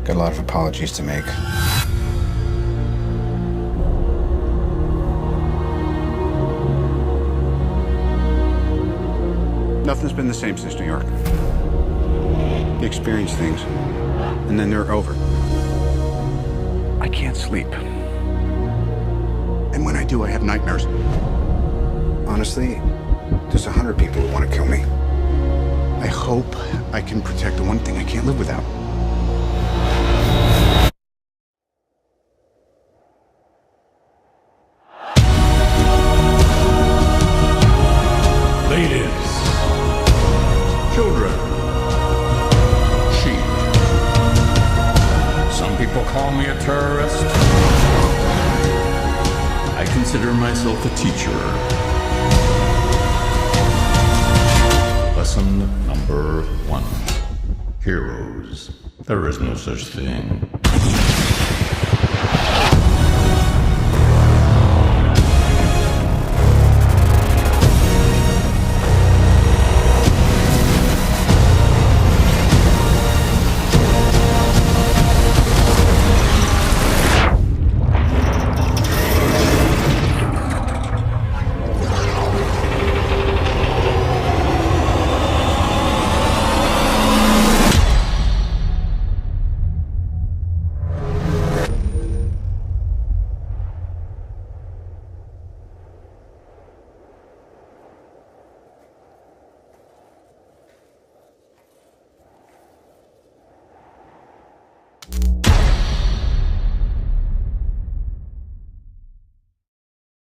Got a lot of apologies to make. Nothing's been the same since New York. You experience things, and then they're over. I can't sleep. And when I do, I have nightmares. Honestly, there's 100 people who want to kill me. I hope I can protect the one thing I can't live without. Ladies, children, sheep. Some people call me a terrorist. I consider myself a teacher. Lesson number 1. Heroes. There is no such thing.